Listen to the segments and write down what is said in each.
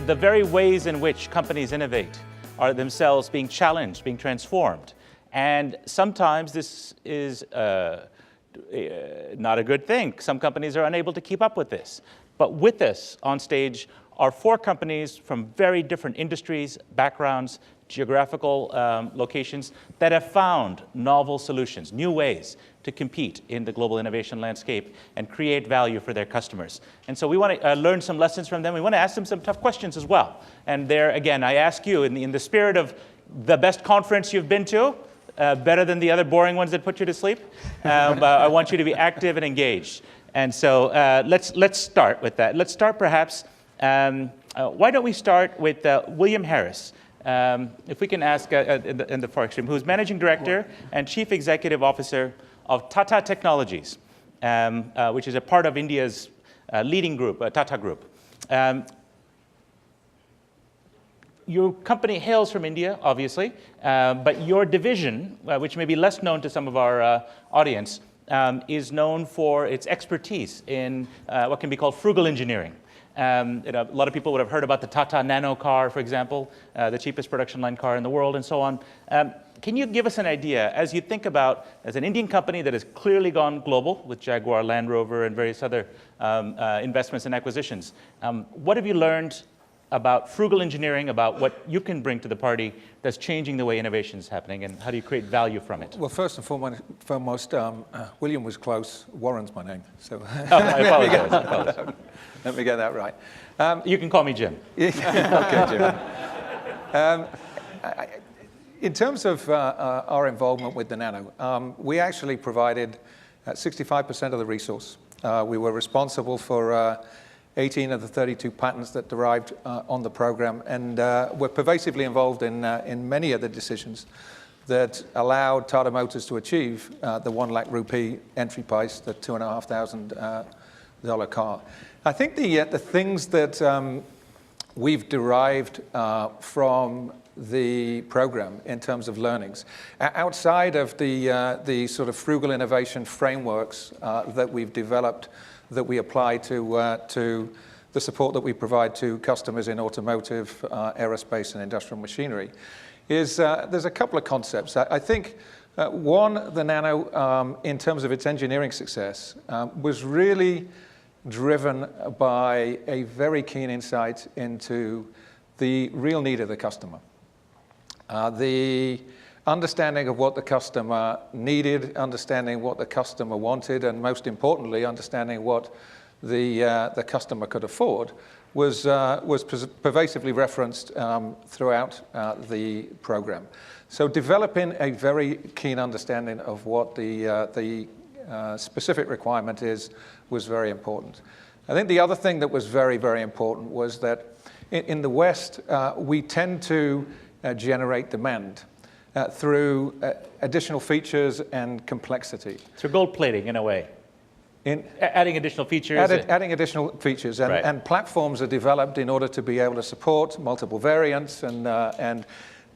the very ways in which companies innovate are themselves being challenged, being transformed. And sometimes this is not a good thing. Some companies are unable to keep up with this. But with us on stage are 4 companies from very different industries, backgrounds, geographical locations that have found novel solutions, new ways to compete in the global innovation landscape and create value for their customers. And so we want to learn some lessons from them. We want to ask them some tough questions as well. And there, again, I ask you, in the spirit of the best conference you've been to, better than the other boring ones that put you to sleep, I want you to be active and engaged. And so let's start with that. Let's start perhaps, why don't we start with William Harris? If we can ask in the far extreme, who's Managing Director and Chief Executive Officer of Tata Technologies, which is a part of India's leading group, Tata Group. Your company hails from India, obviously, but your division, which may be less known to some of our audience, is known for its expertise in what can be called frugal engineering. A lot of people would have heard about the Tata Nano car, for example, the cheapest production line car in the world, and so on. Can you give us an idea, as you think about, as an Indian company that has clearly gone global with Jaguar, Land Rover, and various other investments and acquisitions, what have you learned about frugal engineering, about what you can bring to the party that's changing the way innovation is happening, and how do you create value from it? Well, first and foremost, William was close. Warren's my name. So I apologize. Let me get that right. You can call me Jim. Okay, Jim. In terms of our involvement with the Nano, we actually provided 65% of the resource. We were responsible for 18 of the 32 patents that derived on the program, and were pervasively involved in many of the decisions that allowed Tata Motors to achieve the 1 lakh rupee entry price, the $2,500 car. I think the things that we've derived from the program in terms of learnings, outside of the sort of frugal innovation frameworks that we've developed, that we apply to the support that we provide to customers in automotive, aerospace, and industrial machinery, is there's a couple of concepts. I think one, the Nano, in terms of its engineering success, was really driven by a very keen insight into the real need of the customer. The understanding of what the customer needed, understanding what the customer wanted, and most importantly, understanding what the customer could afford was pervasively referenced throughout the program. So developing a very keen understanding of what the specific requirement was very important. I think the other thing that was very, very important was that in the West, we tend to generate demand through additional features and complexity. Through gold plating, in a way. Adding additional features. Adding additional features, and, right. And platforms are developed in order to be able to support multiple variants and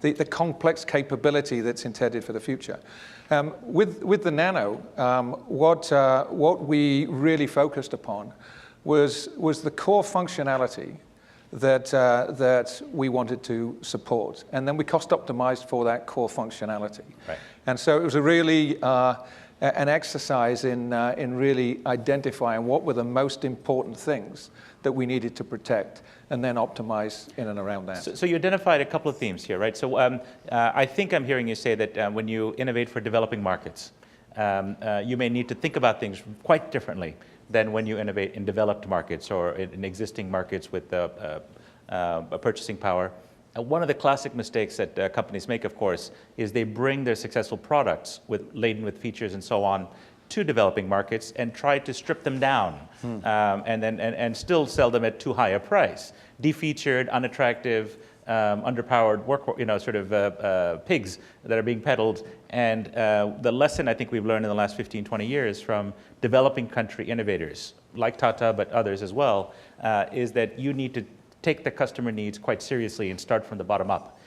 the complex capability that's intended for the future. With the Nano, what we really focused upon was the core functionality that we wanted to support, and then we cost optimized for that core functionality. Right. And so it was a really an exercise in really identifying what were the most important things that we needed to protect, and then optimize in and around that. So you identified a couple of themes here, right? So I think I'm hearing you say that when you innovate for developing markets, you may need to think about things quite differently than when you innovate in developed markets or in existing markets with purchasing power. One of the classic mistakes that companies make, of course, is they bring their successful products laden with features and so on to developing markets and try to strip them down and still sell them at too high a price. Defeatured, unattractive, underpowered pigs that are being peddled. And the lesson I think we've learned in the last 15, 20 years from developing country innovators, like Tata, but others as well, is that you need to take the customer needs quite seriously and start from the bottom up,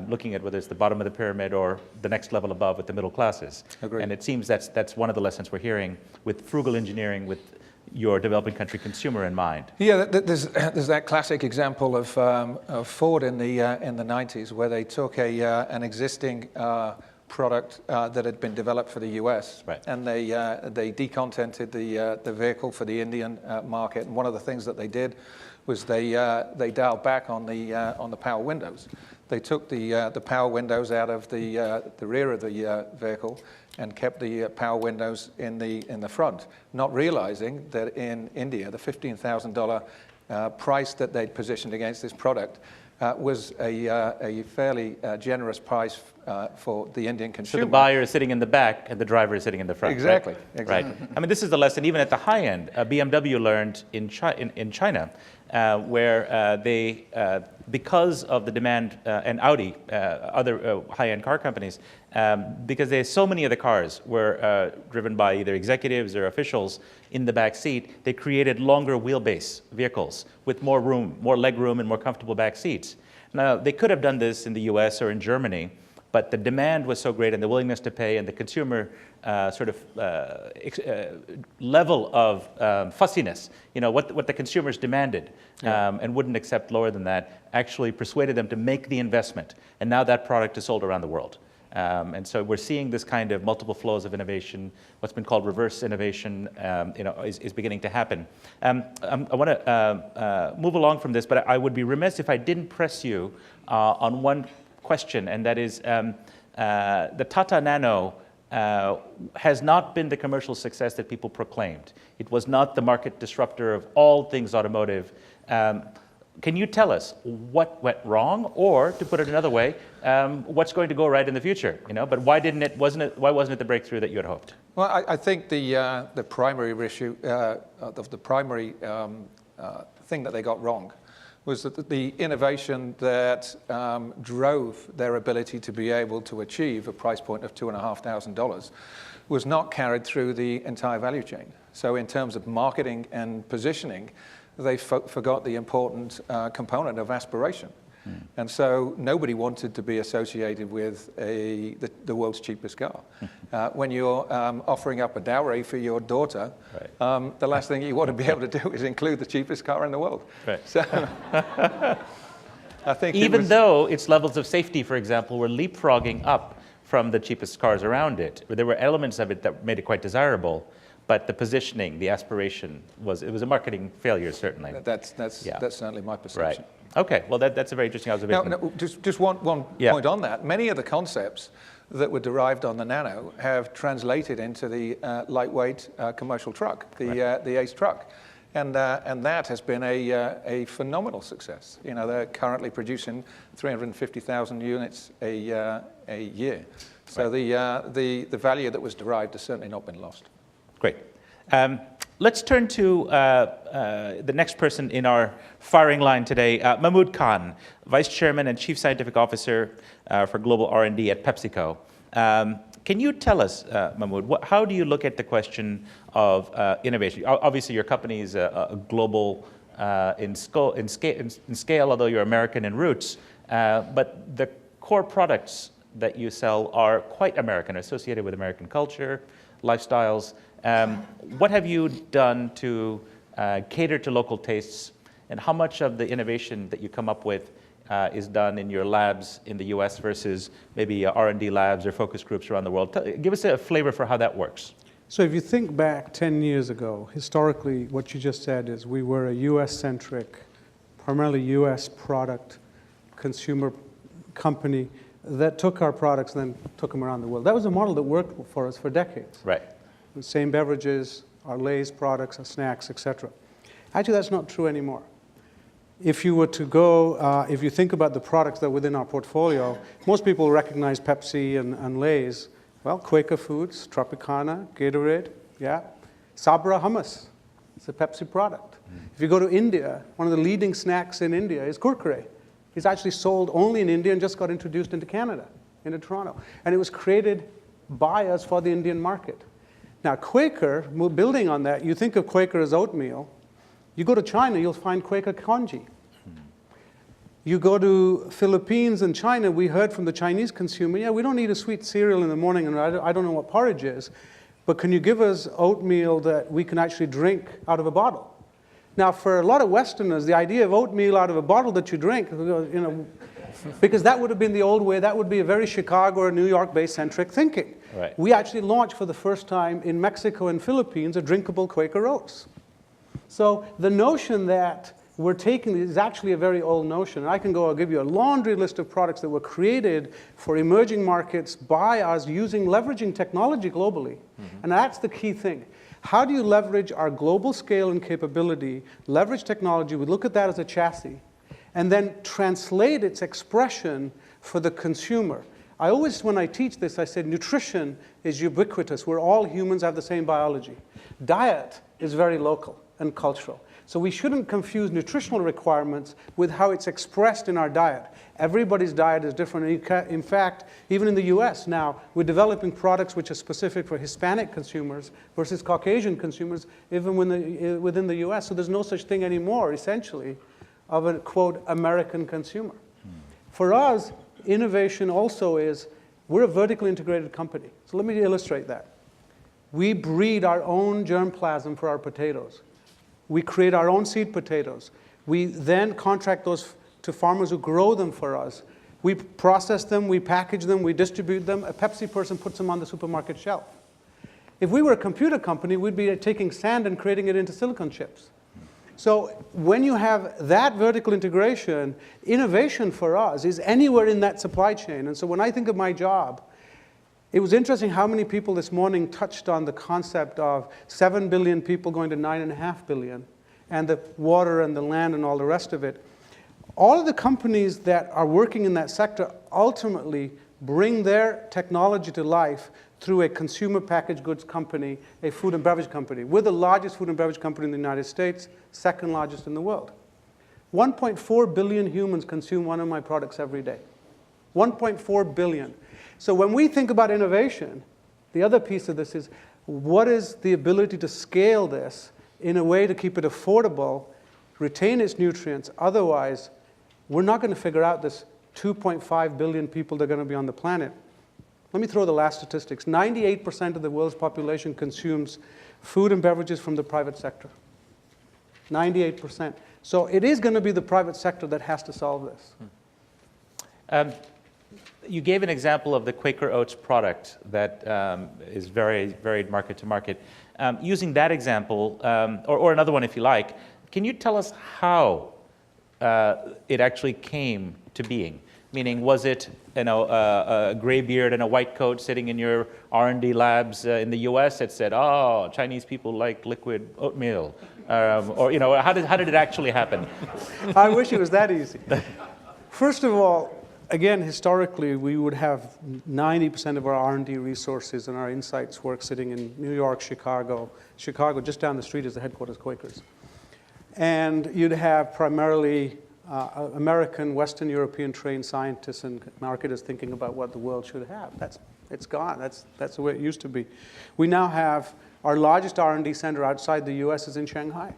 looking at whether it's the bottom of the pyramid or the next level above with the middle classes. Agreed. And it seems that's one of the lessons we're hearing with frugal engineering, with your developing country consumer in mind. Yeah, there's that classic example of Ford in the 90s, where they took an existing product that had been developed for the US, right, and they decontented the vehicle for the Indian market. And one of the things that they did was they dialed back on the power windows. They took the power windows out of the rear of the vehicle and kept the power windows in the front, not realizing that in India, the $15,000 price that they'd positioned against this product was a fairly generous price for the Indian consumer. So the buyer is sitting in the back and the driver is sitting in the front. Exactly. Right? Exactly. Right. I mean, this is the lesson even at the high end. BMW learned in China, where they, because of the demand, and Audi, other high-end car companies, because so many of the cars were driven by either executives or officials in the back seat, they created longer wheelbase vehicles with more room, more leg room, and more comfortable back seats. Now, they could have done this in the US or in Germany, but the demand was so great and the willingness to pay and the consumer level of fussiness, what the consumers demanded, and wouldn't accept lower than that, actually persuaded them to make the investment. And now that product is sold around the world. And so we're seeing this kind of multiple flows of innovation, what's been called reverse innovation, is beginning to happen. I want to move along from this, but I would be remiss if I didn't press you on one question, and that is the Tata Nano has not been the commercial success that people proclaimed. It was not the market disruptor of all things automotive. Can you tell us what went wrong, or to put it another way, what's going to go right in the future? But why why wasn't it the breakthrough that you had hoped? Well, I think the primary issue, the primary thing that they got wrong was that the innovation that drove their ability to be able to achieve a price point of $2,500 was not carried through the entire value chain. So in terms of marketing and positioning, they forgot the important component of aspiration. And so nobody wanted to be associated with the world's cheapest car. When you're offering up a dowry for your daughter, right, the last thing you want to be able to do is include the cheapest car in the world. Right. So I think even though its levels of safety, for example, were leapfrogging up from the cheapest cars around it, there were elements of it that made it quite desirable. But the positioning, the aspiration, it was a marketing failure, certainly. That's certainly my perception. Right. Okay, well, that's a very interesting observation. No, just one point on that. Many of the concepts that were derived on the Nano have translated into the lightweight commercial truck, the Ace truck. And that has been a phenomenal success. They're currently producing 350,000 units a year. So right, the value that was derived has certainly not been lost. Great. Let's turn to the next person in our firing line today, Mehmood Khan, Vice Chairman and Chief Scientific Officer for Global R&D at PepsiCo. Can you tell us, Mehmood, how do you look at the question of innovation? Obviously, your company is a global in scale, although you're American in roots, but the core products that you sell are quite American, associated with American culture, lifestyles. What have you done to cater to local tastes, and how much of the innovation that you come up with is done in your labs in the US versus maybe R&D labs or focus groups around the world? Give us a flavor for how that works. So if you think back 10 years ago, historically, what you just said is we were a US-centric, primarily US product consumer company that took our products and then took them around the world. That was a model that worked for us for decades. Right. The same beverages, our Lay's products, our snacks, etc. Actually, that's not true anymore. If you were to go, if you think about the products that are within our portfolio, most people recognize Pepsi and Lay's. Well, Quaker Foods, Tropicana, Gatorade, yeah. Sabra hummus, it's a Pepsi product. If you go to India, one of the leading snacks in India is Kurkure. It's actually sold only in India and just got introduced into Canada, into Toronto. And it was created by us for the Indian market. Now, Quaker, building on that, you think of Quaker as oatmeal. You go to China, you'll find Quaker congee. You go to Philippines and China, we heard from the Chinese consumer, yeah, we don't need a sweet cereal in the morning, and I don't know what porridge is. but can you give us oatmeal that we can actually drink out of a bottle? Now, for a lot of Westerners, the idea of oatmeal out of a bottle that you drink, because that would have been the old way, that would be a very Chicago or New York-based centric thinking. Right. We actually launched for the first time in Mexico and Philippines a drinkable Quaker Oats. So the notion that we're taking is actually a very old notion. I'll give you a laundry list of products that were created for emerging markets by us leveraging technology globally. And that's the key thing. How do you leverage our global scale and capability, leverage technology, we look at that as a chassis, and then translate its expression for the consumer. I always, when I teach this, I said nutrition is ubiquitous. We're all humans, have the same biology. Diet is very local and cultural. So we shouldn't confuse nutritional requirements with how it's expressed in our diet. Everybody's diet is different. In fact, even in the US now, we're developing products which are specific for Hispanic consumers versus Caucasian consumers, even within the US. So there's no such thing anymore, essentially, of a, quote, American consumer. For us, innovation also is, we're a vertically integrated company. So let me illustrate that. We breed our own germplasm for our potatoes. We create our own seed potatoes. We then contract those to farmers who grow them for us. We process them, we package them, we distribute them. A Pepsi person puts them on the supermarket shelf. If we were a computer company, we'd be taking sand and creating it into silicon chips. So when you have that vertical integration, innovation for us is anywhere in that supply chain. And so when I think of my job, it was interesting how many people this morning touched on the concept of 7 billion people going to 9.5 billion, and the water and the land and all the rest of it. All of the companies that are working in that sector ultimately bring their technology to life through a consumer packaged goods company, a food and beverage company. We're the largest food and beverage company in the United States, second largest in the world. 1.4 billion humans consume one of my products every day. 1.4 billion. So when we think about innovation, the other piece of this is, what is the ability to scale this in a way to keep it affordable, retain its nutrients? Otherwise, we're not going to figure out this 2.5 billion people that are going to be on the planet. Let me throw the last statistics. 98% of the world's population consumes food and beverages from the private sector. 98%. So it is going to be the private sector that has to solve this. You gave an example of the Quaker Oats product that is very varied market to market. Using that example, or another one if you like, can you tell us how it actually came to being? Meaning, was it a gray beard and a white coat sitting in your R&D labs in the US that said, oh, Chinese people like liquid oatmeal? Or how did it actually happen? I wish it was that easy. First of all, again, historically, we would have 90% of our R&D resources and our insights work sitting in New York, Chicago. Chicago, just down the street, is the headquarters of Quakers. And you'd have primarily American, Western European trained scientists and marketers thinking about what the world should have. It's gone. That's the way it used to be. We now have our largest R&D center outside the US is in Shanghai.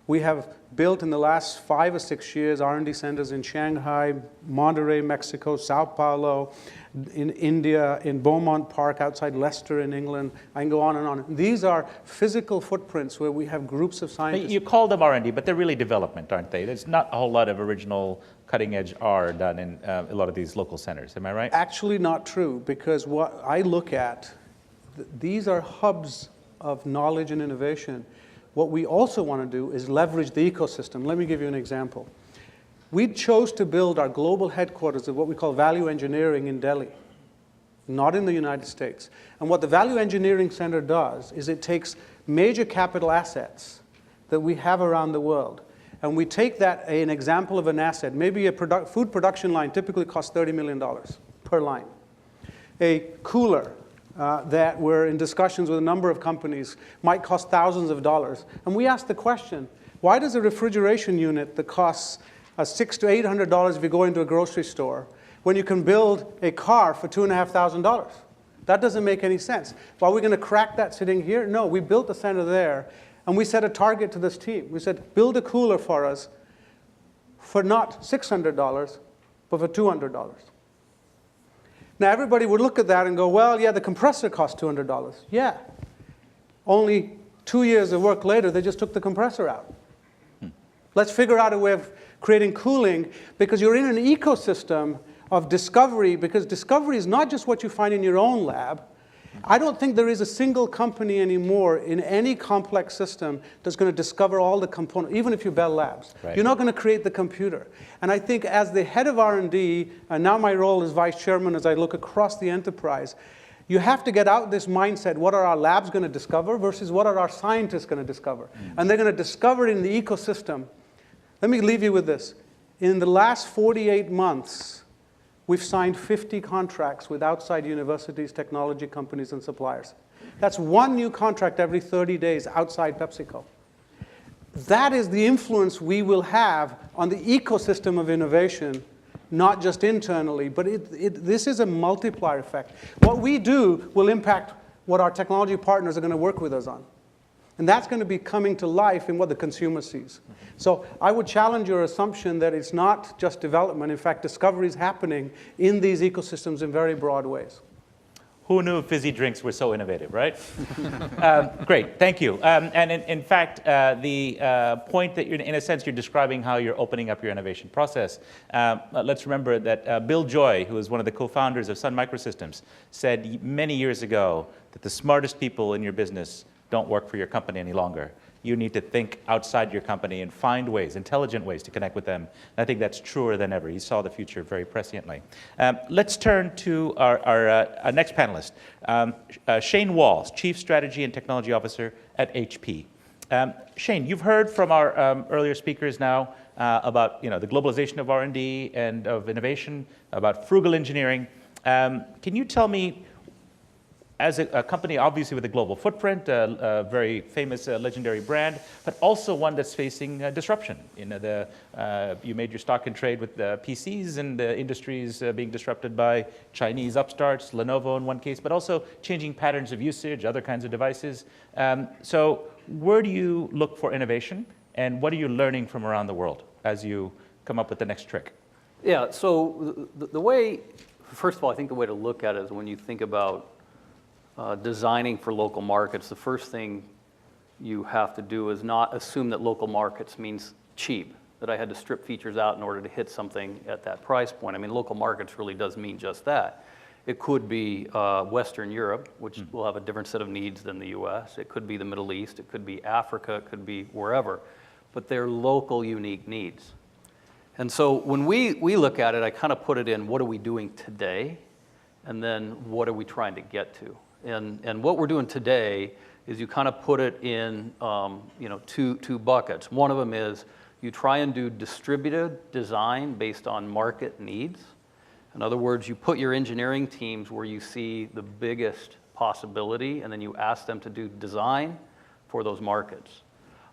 We have built in the last 5 or 6 years R&D centers in Shanghai, Monterrey, Mexico, Sao Paulo, in India, in Beaumont Park, outside Leicester in England. I can go on and on. These are physical footprints where we have groups of scientists. You call them R&D, but they're really development, aren't they? There's not a whole lot of original cutting-edge R done in a lot of these local centers. Am I right? Actually not true, because what I look at, these are hubs of knowledge and innovation. What we also want to do is leverage the ecosystem. Let me give you an example. We chose to build our global headquarters of what we call value engineering in Delhi, not in the United States. And what the Value Engineering Center does is it takes major capital assets that we have around the world, and we take that, an example of an asset, maybe a food production line typically costs $30 million per line. A cooler that we're in discussions with a number of companies might cost thousands of dollars. And we ask the question, why does a refrigeration unit that costs $600 to $800 if you go into a grocery store, when you can build a car for $2,500? That doesn't make any sense. Well, are we going to crack that sitting here? No, we built the center there, and we set a target to this team. We said, build a cooler for us for not $600, but for $200. Now, everybody would look at that and go, well, yeah, the compressor cost $200. Yeah. Only 2 years of work later, they just took the compressor out. Let's figure out a way of creating cooling, because you're in an ecosystem of discovery, because discovery is not just what you find in your own lab. I don't think there is a single company anymore in any complex system that's going to discover all the components, even if you Bell Labs. Right. You're not going to create the computer. And I think as the head of R&D, and now my role as vice chairman as I look across the enterprise, you have to get out this mindset, what are our labs going to discover versus what are our scientists going to discover? And they're going to discover it in the ecosystem. Let me leave you with this. In the last 48 months, we've signed 50 contracts with outside universities, technology companies, and suppliers. That's one new contract every 30 days outside PepsiCo. That is the influence we will have on the ecosystem of innovation, not just internally, but this is a multiplier effect. What we do will impact what our technology partners are going to work with us on. And that's going to be coming to life in what the consumer sees. So I would challenge your assumption that it's not just development. In fact, discovery is happening in these ecosystems in very broad ways. Who knew fizzy drinks were so innovative, right? Great, thank you. And in fact, the point that in a sense, you're describing how you're opening up your innovation process. Let's remember that Bill Joy, who is one of the co-founders of Sun Microsystems, said many years ago that the smartest people in your business don't work for your company any longer. You need to think outside your company and find ways, intelligent ways to connect with them. And I think that's truer than ever. He saw the future very presciently. Let's turn to our next panelist, Shane Walls, Chief Strategy and Technology Officer at HP. Shane, you've heard from our earlier speakers now about the globalization of R&D and of innovation, about frugal engineering. Can you tell me, as a company obviously with a global footprint, a very famous legendary brand, but also one that's facing disruption. You made your stock and trade with PCs, and the industries being disrupted by Chinese upstarts, Lenovo in one case, but also changing patterns of usage, other kinds of devices. So where do you look for innovation, and what are you learning from around the world as you come up with the next trick? Yeah, so the way, first of all, I think the way to look at it is when you think about designing for local markets, the first thing you have to do is not assume that local markets means cheap, that I had to strip features out in order to hit something at that price point. I mean, local markets really does mean just that. It could be Western Europe, which will have a different set of needs than the US. It could be the Middle East. It could be Africa. It could be wherever. But they're local, unique needs. And so when we look at it, I kind of put it in, what are we doing today? And then what are we trying to get to? And what we're doing today is you kind of put it in two buckets. One of them is you try and do distributed design based on market needs. In other words, you put your engineering teams where you see the biggest possibility, and then you ask them to do design for those markets.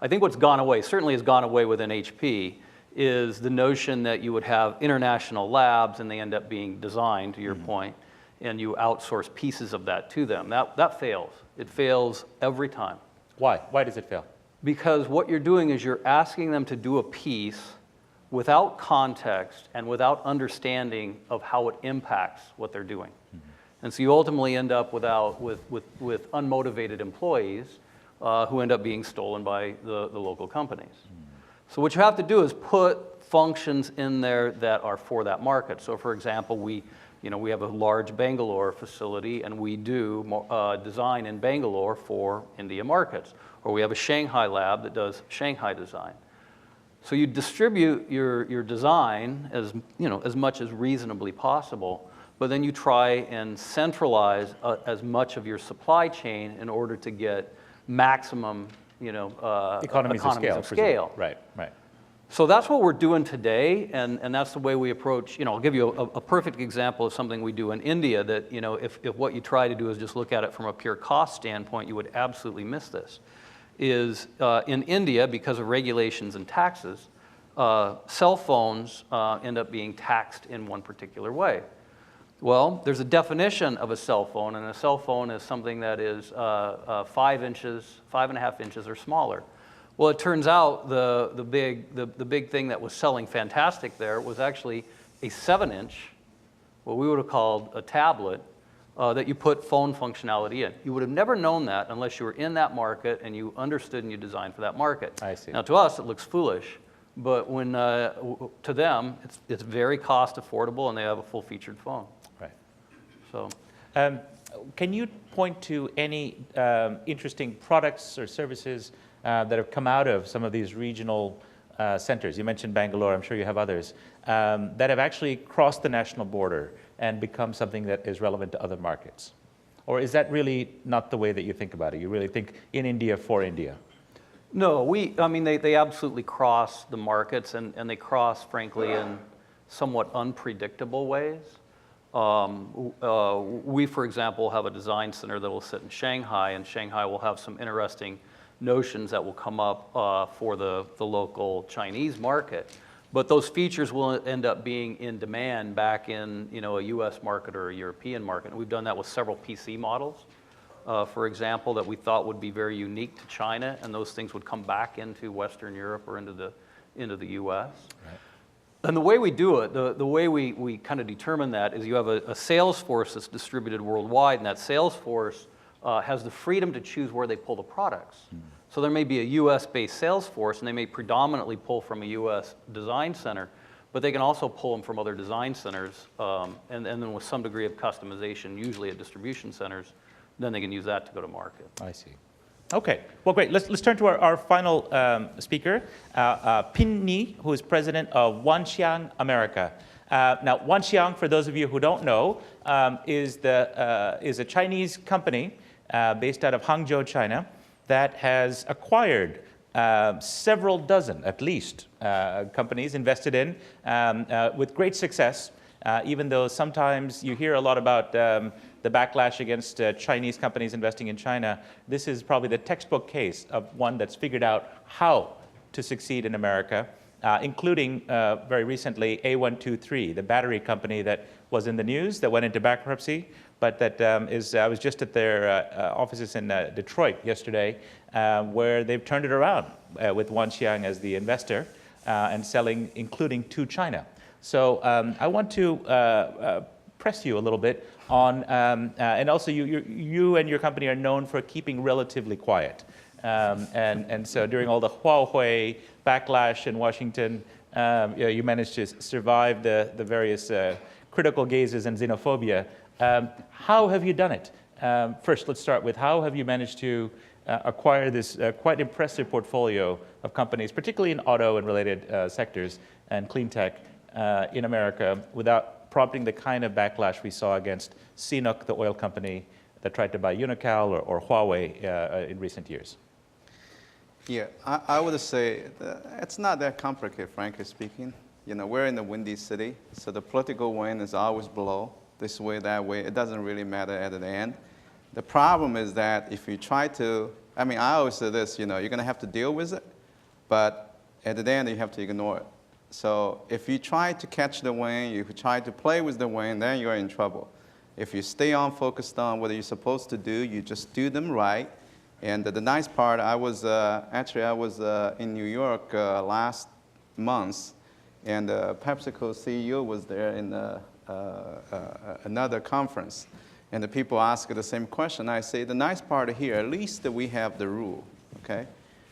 I think what's gone away, certainly has gone away within HP, is the notion that you would have international labs and they end up being designed, to your point, and you outsource pieces of that to them. That fails. It fails every time. Why? Why does it fail? Because what you're doing is you're asking them to do a piece without context and without understanding of how it impacts what they're doing. And so you ultimately end up with unmotivated employees who end up being stolen by the local companies. So what you have to do is put functions in there that are for that market. So for example, we have a large Bangalore facility, and we do design in Bangalore for India markets. Or we have a Shanghai lab that does Shanghai design. So you distribute your design as much as reasonably possible, but then you try and centralize as much of your supply chain in order to get maximum economies of scale. Right. So that's what we're doing today, and that's the way we approach, I'll give you a perfect example of something we do in India that, if what you try to do is just look at it from a pure cost standpoint, you would absolutely miss this, is in India, because of regulations and taxes, cell phones end up being taxed in one particular way. Well, there's a definition of a cell phone, and a cell phone is something that is 5.5 inches or smaller. Well, it turns out the big thing that was selling fantastic there was actually a 7-inch what we would have called a tablet that you put phone functionality in. You would have never known that unless you were in that market and you understood and you designed for that market. I see. Now, to us, it looks foolish, but when to them, it's very cost affordable, and they have a full-featured phone. Right. So, can you point to any interesting products or services that have come out of some of these regional centers? You mentioned Bangalore, I'm sure you have others, that have actually crossed the national border and become something that is relevant to other markets? Or is that really not the way that you think about it? You really think in India for India? no, I mean, they absolutely cross the markets, and they cross, frankly, in somewhat unpredictable ways. We, for example, have a design center that will sit in Shanghai, and Shanghai will have some interesting notions that will come up for the local Chinese market. But those features will end up being in demand back in a US market or a European market. And we've done that with several PC models, for example, that we thought would be very unique to China, and those things would come back into Western Europe or into the US. Right. And the way we do it, the way we kind of determine that is you have a sales force that's distributed worldwide, and that sales force has the freedom to choose where they pull the products. So there may be a US-based sales force, and they may predominantly pull from a US design center, but they can also pull them from other design centers, and then with some degree of customization, usually at distribution centers, then they can use that to go to market. I see. Okay, well, great. Let's turn to our final speaker, Pin Ni, who is president of Wanxiang America. Now, Wanxiang, for those of you who don't know, is a Chinese company based out of Hangzhou, China, that has acquired several dozen, at least, companies invested in with great success, even though sometimes you hear a lot about the backlash against Chinese companies investing in China. This is probably the textbook case of one that's figured out how to succeed in America, including very recently A123, the battery company that was in the news that went into bankruptcy, but that I was just at their offices in Detroit yesterday, where they've turned it around with Wanxiang as the investor and selling, including to China. So I want to press you a little bit on, and also you and your company are known for keeping relatively quiet. And so during all the Huawei backlash in Washington, you managed to survive the various critical gazes and xenophobia. How have you done it? First, let's start with how have you managed to acquire this quite impressive portfolio of companies, particularly in auto and related sectors and clean tech in America, without prompting the kind of backlash we saw against CNOOC, the oil company that tried to buy Unocal, or Huawei in recent years? Yeah, I would say it's not that complicated, frankly speaking. We're in the windy city, so the political wind is always blow this way, that way. It doesn't really matter at the end. The problem is that if you try to, I always say this, you're going to have to deal with it, but at the end you have to ignore it. So if you try to catch the wind, you try to play with the wind, then you're in trouble. If you stay on focused on what you're supposed to do, you just do them right. And the nice part, I was in New York last month, and PepsiCo CEO was there in another conference. And the people ask the same question. I say, the nice part here, at least we have the rule, okay?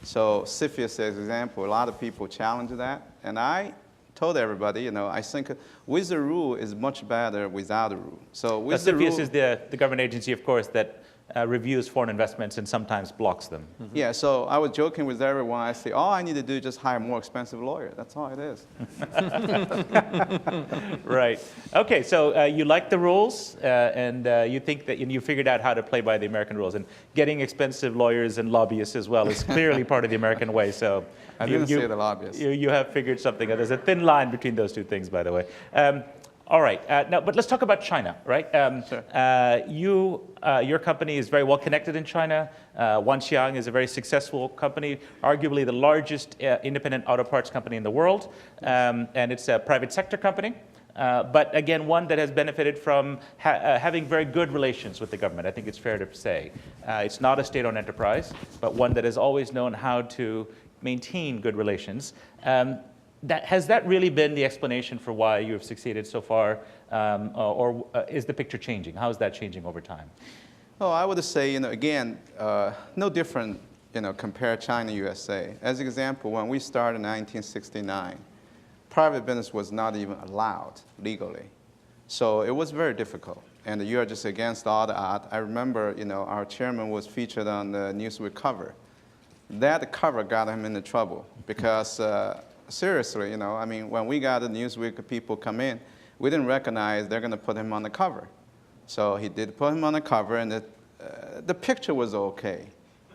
So CFIUS, as an example, a lot of people challenge that. And I told everybody, I think with the rule is much better without a rule. So with the rule, CFIUS is the government agency, of course, that reviews foreign investments and sometimes blocks them. Mm-hmm. Yeah, so I was joking with everyone. I say, all I need to do is just hire a more expensive lawyer. That's all it is. Right. Okay, so you like the rules, and you think that you figured out how to play by the American rules. And getting expensive lawyers and lobbyists as well is clearly part of the American way. So I didn't say the lobbyists. You have figured something out. There's a thin line between those two things, by the way. All right. Now, but let's talk about China, right? Sure. Your company is very well connected in China. Wanxiang is a very successful company, arguably the largest independent auto parts company in the world. And it's a private sector company. But again, one that has benefited from having very good relations with the government. I think it's fair to say. It's not a state-owned enterprise, but one that has always known how to maintain good relations. has that really been the explanation for why you have succeeded so far, or is the picture changing? How is that changing over time? Oh, I would say, again, no different, compare China, USA. As an example, when we started in 1969, private business was not even allowed legally. So it was very difficult. And you are just against all the odds. I remember, our chairman was featured on the Newsweek cover. That cover got him into trouble because, seriously, when we got the Newsweek people come in, we didn't recognize they're going to put him on the cover. So he did put him on the cover, and the picture was okay.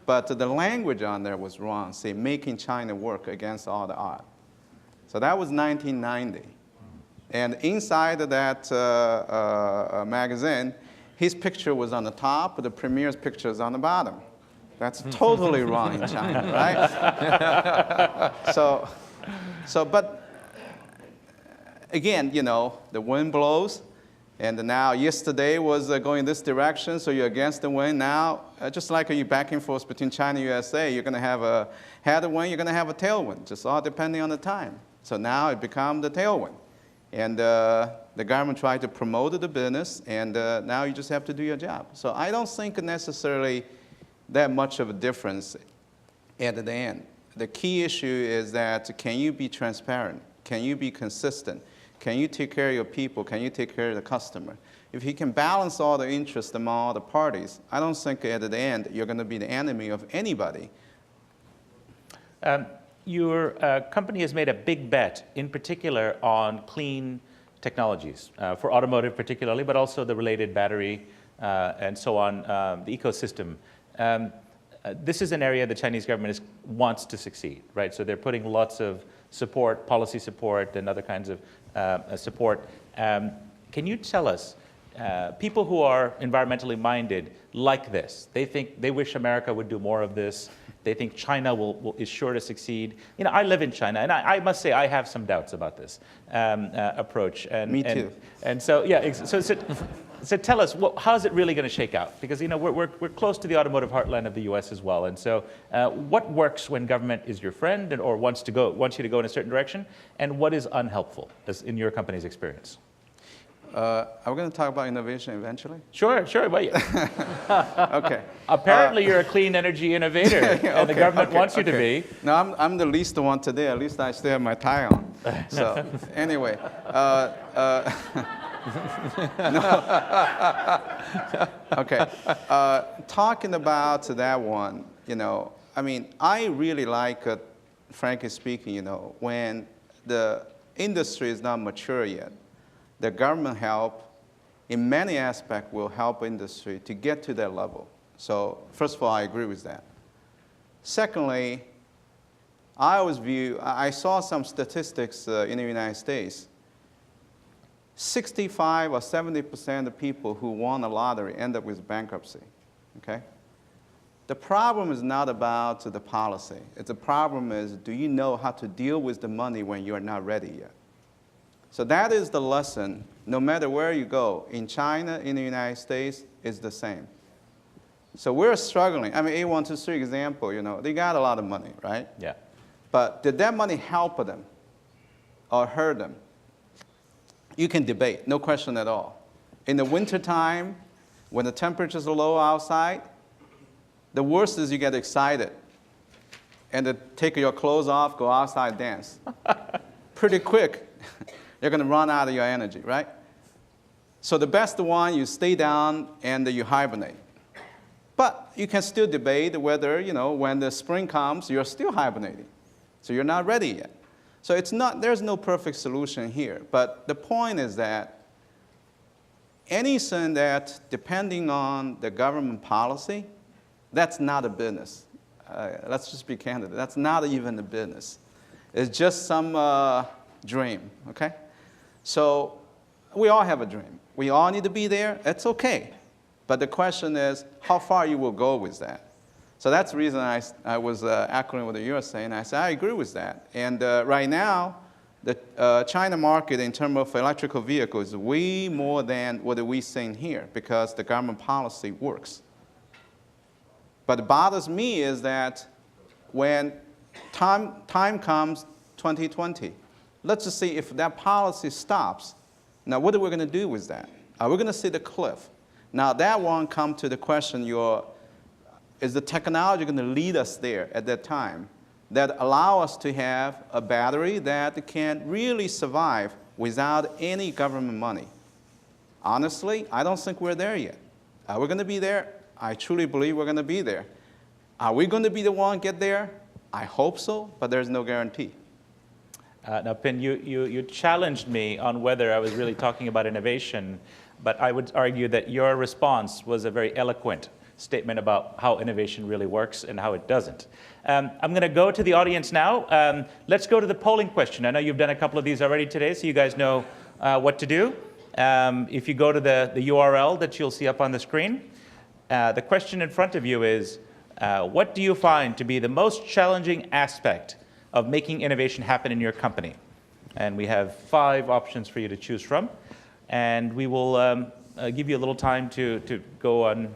But the language on there was wrong, say, making China work against all the odds. So that was 1990. And inside of that magazine, his picture was on the top, but the premier's picture is on the bottom. That's totally wrong in China, right? But again, the wind blows, and now yesterday was going this direction, so you're against the wind. Now, just like you back and forth between China and USA, you're going to have a headwind, you're going to have a tailwind, just all depending on the time. So now it becomes the tailwind. And the government tried to promote the business, and now you just have to do your job. So I don't think necessarily that much of a difference at the end. The key issue is that can you be transparent? Can you be consistent? Can you take care of your people? Can you take care of the customer? If you can balance all the interests among all the parties, I don't think at the end you're going to be the enemy of anybody. Your company has made a big bet, in particular, on clean technologies, for automotive particularly, but also the related battery and so on, the ecosystem. This is an area the Chinese government wants to succeed, right? So they're putting lots of support, policy support, and other kinds of support. Can you tell us, people who are environmentally minded like this, they wish America would do more of this. They think China is sure to succeed. I live in China, and I must say I have some doubts about this approach. Me too. And so, yeah, so tell us, how is it really going to shake out? Because we're close to the automotive heartland of the U.S. as well. And so, what works when government is your friend or wants you to go in a certain direction, and what is unhelpful, as in your company's experience? Are we going to talk about innovation eventually? Sure. Well, okay. Apparently, you're a clean energy innovator, and the government wants you to be. No, I'm the least one today. At least I still have my tie on. So anyway, okay. Talking about that one, I really like, frankly speaking, when the industry is not mature yet. The government help, in many aspects, will help industry to get to that level. So first of all, I agree with that. Secondly, I saw some statistics in the United States. 65 or 70% of people who won a lottery end up with bankruptcy, okay? The problem is not about the policy. The problem is, do you know how to deal with the money when you're not ready yet? So that is the lesson, no matter where you go. In China, in the United States, it's the same. So we're struggling. A123 example, they got a lot of money, right? Yeah. But did that money help them or hurt them? You can debate, no question at all. In the wintertime, when the temperatures are low outside, the worst is you get excited and to take your clothes off, go outside, dance. Pretty quick. You're going to run out of your energy, right? So the best one, you stay down and you hibernate. But you can still debate whether, when the spring comes, you're still hibernating. So you're not ready yet. So there's no perfect solution here. But the point is that anything that, depending on the government policy, that's not a business. Let's just be candid. That's not even a business. It's just some dream, okay? So we all have a dream. We all need to be there. It's okay. But the question is how far you will go with that. So that's the reason I was echoing what you were saying. I said, I agree with that. And right now, the China market in terms of electrical vehicles is way more than what we're seeing here because the government policy works. But what bothers me is that when time comes 2020, let's just see if that policy stops. Now, what are we going to do with that? Are we going to see the cliff? Now, that one comes to the question, is the technology going to lead us there at that time that allow us to have a battery that can really survive without any government money? Honestly, I don't think we're there yet. Are we going to be there? I truly believe we're going to be there. Are we going to be the one get there? I hope so, but there's no guarantee. Now, Pin, you challenged me on whether I was really talking about innovation, but I would argue that your response was a very eloquent statement about how innovation really works and how it doesn't. I'm going to go to the audience now. Let's go to the polling question. I know you've done a couple of these already today, so you guys know what to do. If you go to the URL that you'll see up on the screen, the question in front of you is, what do you find to be the most challenging aspect of making innovation happen in your company? And we have 5 options for you to choose from. And we will give you a little time to go on,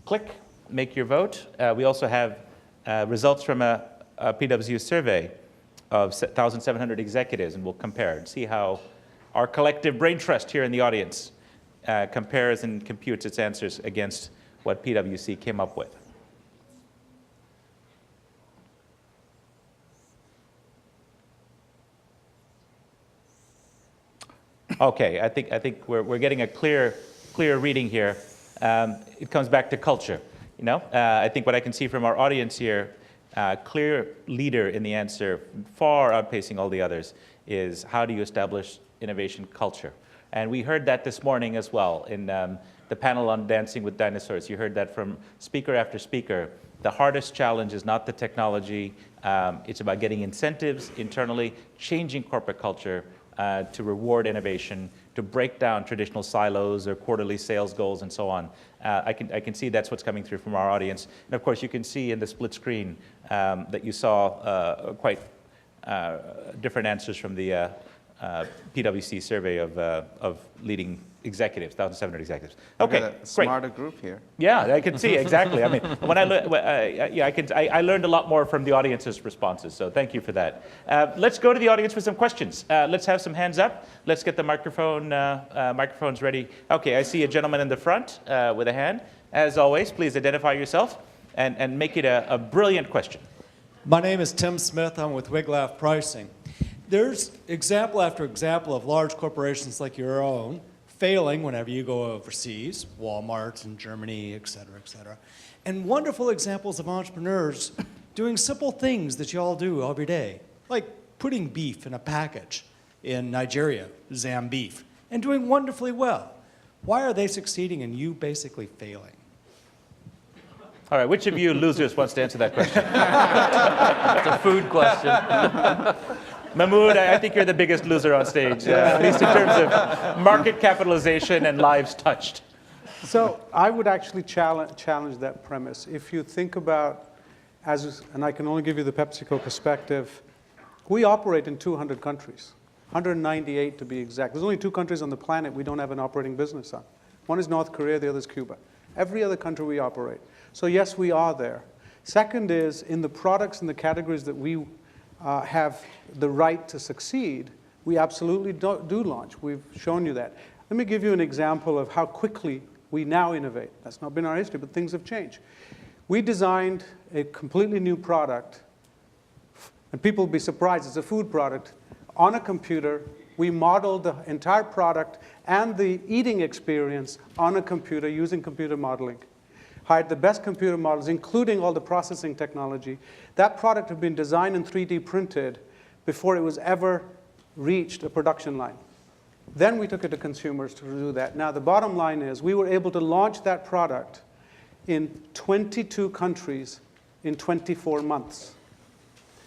click, make your vote. We also have results from a PwC survey of 1,700 executives, and we'll compare and see how our collective brain trust here in the audience compares and computes its answers against what PwC came up with. Okay, I think we're getting a clear reading here. It comes back to culture. I think what I can see from our audience here, clear leader in the answer, far outpacing all the others, is how do you establish innovation culture? And we heard that this morning as well in the panel on Dancing with Dinosaurs. You heard that from speaker after speaker. The hardest challenge is not the technology. It's about getting incentives internally, changing corporate culture, to reward innovation, to break down traditional silos or quarterly sales goals and so on. I can see that's what's coming through from our audience. And of course, you can see in the split screen that you saw quite different answers from the PwC survey of leading executives, 1,700 executives. Okay, a smarter group here. Yeah, I can see exactly. I mean, when I learned a lot more from the audience's responses. So thank you for that. Let's go to the audience with some questions. Let's have some hands up. Let's get the microphones ready. Okay, I see a gentleman in the front with a hand. As always, please identify yourself and make it a brilliant question. My name is Tim Smith. I'm with Wiglaf Pricing. There's example after example of large corporations like your own failing whenever you go overseas, Walmart in Germany, et cetera, and wonderful examples of entrepreneurs doing simple things that you all do every day, like putting beef in a package in Nigeria, Zam beef, and doing wonderfully well. Why are they succeeding and you basically failing? All right, which of you losers wants to answer that question? It's a food question. Mehmood, I think you're the biggest loser on stage, at least in terms of market capitalization and lives touched. So I would actually challenge that premise. If you think about, and I can only give you the PepsiCo perspective, we operate in 200 countries, 198 to be exact. There's only 2 countries on the planet we don't have an operating business on. One is North Korea, the other is Cuba. Every other country we operate. So yes, we are there. Second is, in the products and the categories that we have the right to succeed, we absolutely do launch. We've shown you that. Let me give you an example of how quickly we now innovate. That's not been our history, but things have changed. We designed a completely new product, and people will be surprised, it's a food product, on a computer. We modeled the entire product and the eating experience on a computer using computer modeling. Hired the best computer models, including all the processing technology. That product had been designed and 3D printed before it was ever reached a production line. Then we took it to consumers to do that. Now, the bottom line is we were able to launch that product in 22 countries in 24 months.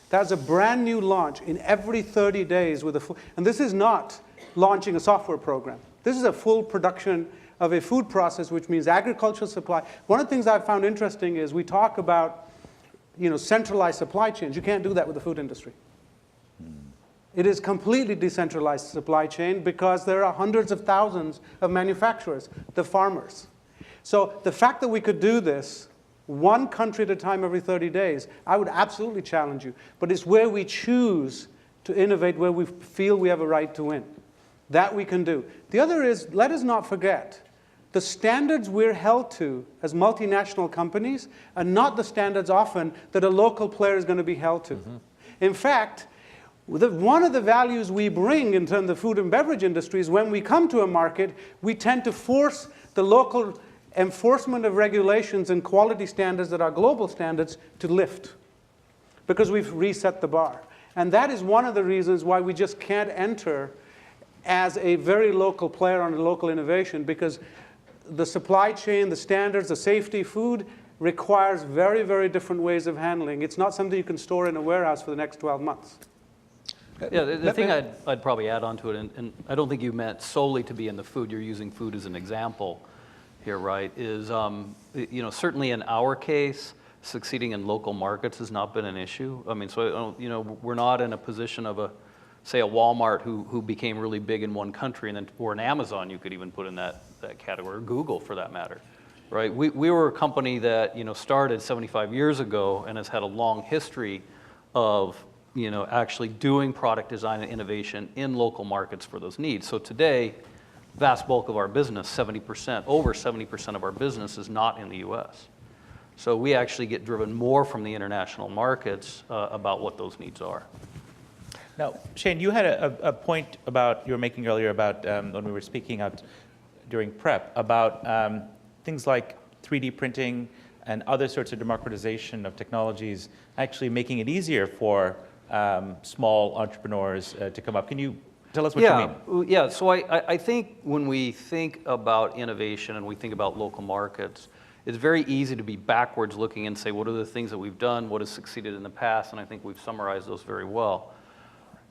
That's a brand new launch in every 30 days with a full, and this is not launching a software program. This is a full production of a food process, which means agricultural supply. One of the things I've found interesting is we talk about centralized supply chains. You can't do that with the food industry. It is completely decentralized supply chain because there are hundreds of thousands of manufacturers, the farmers. So the fact that we could do this one country at a time every 30 days, I would absolutely challenge you. But it's where we choose to innovate where we feel we have a right to win. That we can do. The other is, let us not forget, the standards we're held to as multinational companies are not the standards often that a local player is going to be held to. In fact, one of the values we bring in terms of the food and beverage industry is when we come to a market, we tend to force the local enforcement of regulations and quality standards that are global standards to lift, because we've reset the bar. And that is one of the reasons why we just can't enter as a very local player on a local innovation, because the supply chain, the standards, the safety, food requires very, very different ways of handling. It's not something you can store in a warehouse for the next 12 months. Yeah, the thing I'd probably add on to it, and I don't think you meant solely to be in the food, you're using food as an example here, right, is, certainly in our case, succeeding in local markets has not been an issue. I mean, so, we're not in a position of say a Walmart who became really big in one country, and then, or an Amazon you could even put in that category, or Google for that matter, right? We were a company that, started 75 years ago and has had a long history of, actually doing product design and innovation in local markets for those needs. So today, vast bulk of our business, 70%, over 70% of our business is not in the US. So we actually get driven more from the international markets about what those needs are. Now, Shane, you had a point about you were making earlier about when we were speaking out during prep about things like 3D printing and other sorts of democratization of technologies, actually making it easier for small entrepreneurs to come up. Can you tell us what you mean? Yeah, so I think when we think about innovation and we think about local markets, it's very easy to be backwards looking and say, what are the things that we've done, what has succeeded in the past, and I think we've summarized those very well.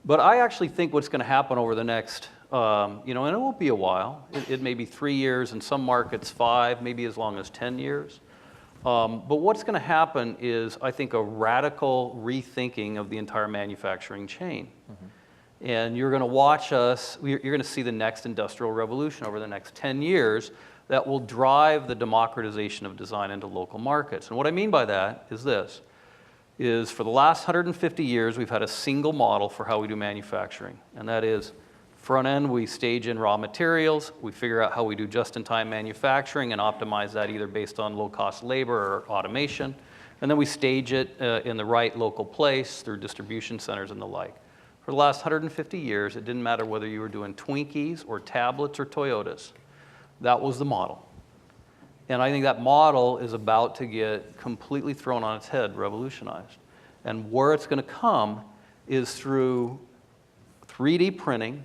But I actually think what's going to happen over the next, and it won't be a while, it may be 3 years, in some markets 5, maybe as long as 10 years. But what's going to happen is, I think, a radical rethinking of the entire manufacturing chain. And you're going to watch us, you're going to see the next industrial revolution over the next 10 years that will drive the democratization of design into local markets. And what I mean by that is this, is for the last 150 years, we've had a single model for how we do manufacturing. And that is, front end, we stage in raw materials, we figure out how we do just-in-time manufacturing and optimize that either based on low-cost labor or automation. And then we stage it in the right local place through distribution centers and the like. For the last 150 years, it didn't matter whether you were doing Twinkies or tablets or Toyotas. That was the model. And I think that model is about to get completely thrown on its head, revolutionized. And where it's going to come is through 3D printing,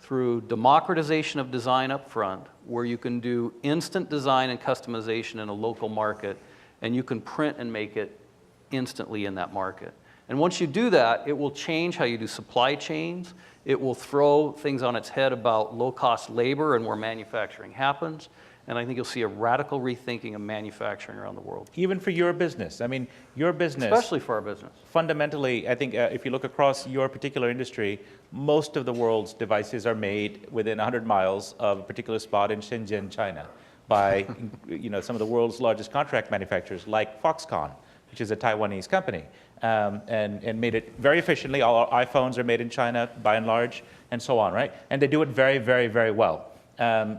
through democratization of design up front, where you can do instant design and customization in a local market, and you can print and make it instantly in that market. And once you do that, it will change how you do supply chains. It will throw things on its head about low-cost labor and where manufacturing happens. And I think you'll see a radical rethinking of manufacturing around the world. Even for your business. I mean, your business... Especially for our business. Fundamentally, I think if you look across your particular industry, most of the world's devices are made within 100 miles of a particular spot in Shenzhen, China, by some of the world's largest contract manufacturers, like Foxconn, which is a Taiwanese company, and made it very efficiently. All our iPhones are made in China, by and large, and so on, right? And they do it very, very, very well.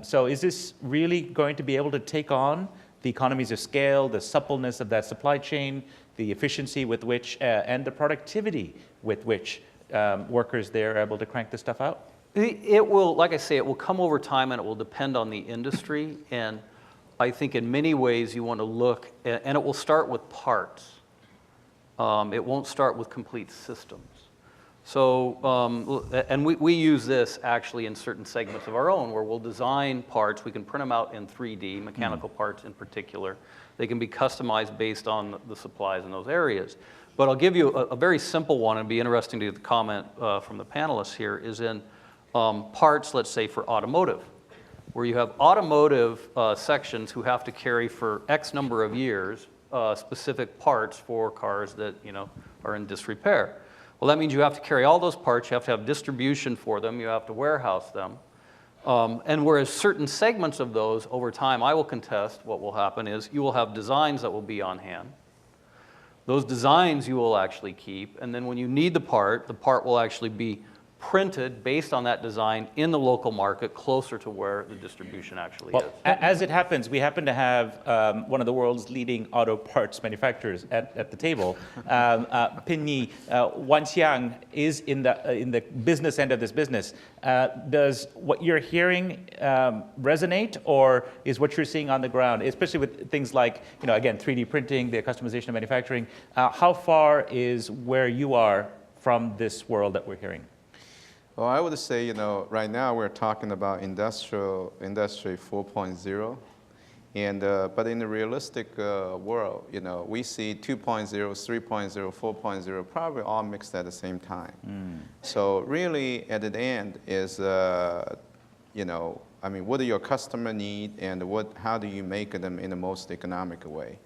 So is this really going to be able to take on the economies of scale, the suppleness of that supply chain, the efficiency with which, and the productivity with which workers there are able to crank this stuff out? It will, like I say, it will come over time and it will depend on the industry. And I think in many ways you want to look, and it will start with parts. It won't start with complete systems. So, and we use this actually in certain segments of our own where we'll design parts, we can print them out in 3D, mechanical parts in particular. They can be customized based on the supplies in those areas. But I'll give you a very simple one, and it'd be interesting to get the comment from the panelists here, is in parts, let's say for automotive, where you have automotive sections who have to carry for X number of years specific parts for cars that are in disrepair. Well, that means you have to carry all those parts, you have to have distribution for them, you have to warehouse them. And whereas certain segments of those, over time, I will contest what will happen is you will have designs that will be on hand. Those designs you will actually keep, and then when you need the part will actually be printed based on that design in the local market closer to where the distribution actually is. As it happens, we happen to have one of the world's leading auto parts manufacturers at the table. Pinyi, Wanxiang is in the business end of this business. Does what you're hearing resonate, or is what you're seeing on the ground, especially with things like, again, 3D printing, the customization of manufacturing, how far is where you are from this world that we're hearing? Well, I would say, right now we're talking about industry 4.0, and but in the realistic world, we see 2.0, 3.0, 4.0 probably all mixed at the same time. So really, at the end is, what do your customer need, and how do you make them in the most economic way?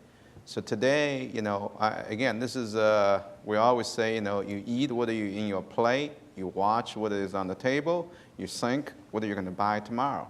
So today, again, this is, we always say, you eat what you in your plate, you watch what is on the table, you think what you're going to buy tomorrow.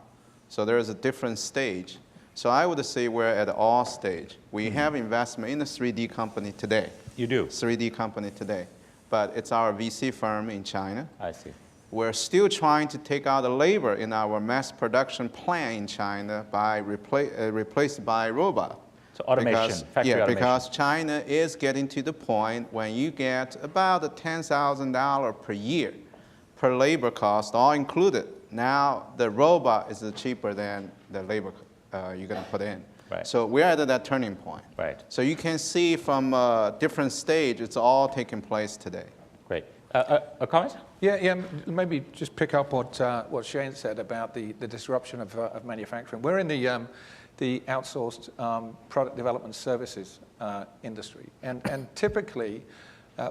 So there is a different stage. So I would say we're at all stage. We have investment in a 3D company today. You do? 3D company today. But it's our VC firm in China. I see. We're still trying to take out the labor in our mass production plant in China by replaced by robot. So automation, factory automation. Because China is getting to the point when you get about $10,000 per year per labor cost, all included. Now the robot is cheaper than the labor you're going to put in. Right. So we're at that turning point. Right. So you can see from a different stage, it's all taking place today. Great. A comment? Yeah. Maybe just pick up what Shane said about the disruption of manufacturing. We're in the outsourced product development services industry, and typically,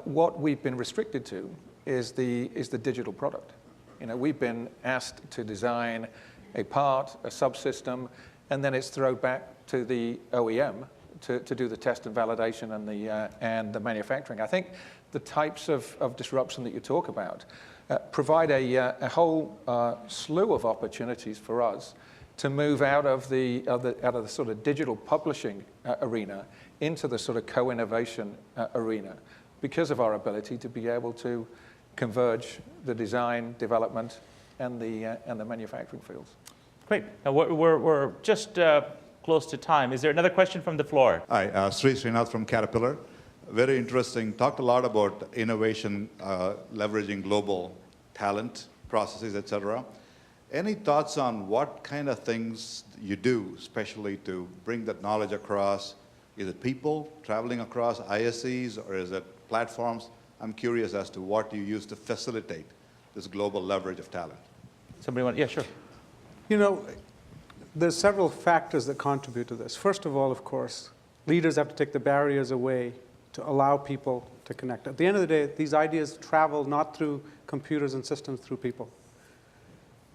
what we've been restricted to is the digital product. We've been asked to design a part, a subsystem, and then it's thrown back to the OEM to do the test and validation and the manufacturing. I think the types of disruption that you talk about provide a whole slew of opportunities for us to move out of the sort of digital publishing arena into the sort of co-innovation arena, because of our ability to be able to converge the design, development, and the manufacturing fields. Great. Now we're just close to time. Is there another question from the floor? Hi, Sri Srinath from Caterpillar. Very interesting. Talked a lot about innovation, leveraging global talent, processes, et cetera. Any thoughts on what kind of things you do, especially to bring that knowledge across? Is it people traveling across ISCs, or is it platforms? I'm curious as to what you use to facilitate this global leverage of talent. Somebody want? Yeah, sure. There's several factors that contribute to this. First of all, of course, leaders have to take the barriers away to allow people to connect. At the end of the day, these ideas travel not through computers and systems, through people.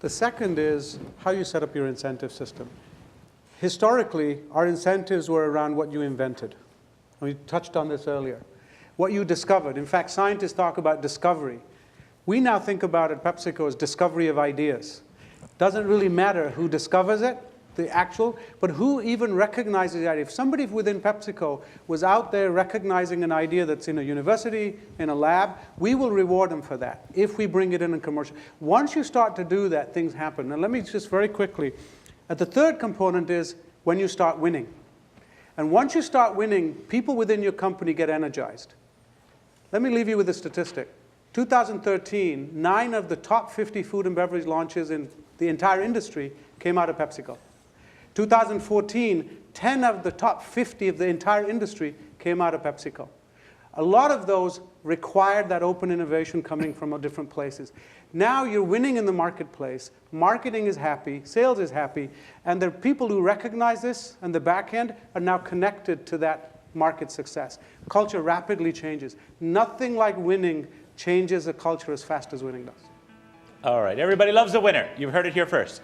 The second is how you set up your incentive system. Historically, our incentives were around what you invented. We touched on this earlier. What you discovered. In fact, scientists talk about discovery. We now think about at PepsiCo as discovery of ideas. Doesn't really matter who discovers it, but who even recognizes the idea. If somebody within PepsiCo was out there recognizing an idea that's in a university, in a lab, we will reward them for that if we bring it in commercial. Once you start to do that, things happen. And let me just very quickly, the third component is when you start winning. And once you start winning, people within your company get energized. Let me leave you with a statistic. 2013, 9 of the top 50 food and beverage launches in the entire industry came out of PepsiCo. 2014, 10 of the top 50 of the entire industry came out of PepsiCo. A lot of those required that open innovation coming from different places. Now you're winning in the marketplace. Marketing is happy, sales is happy, and there are people who recognize this, and the back end are now connected to that market success. Culture rapidly changes. Nothing like winning changes a culture as fast as winning does. All right, everybody loves a winner. You've heard it here first.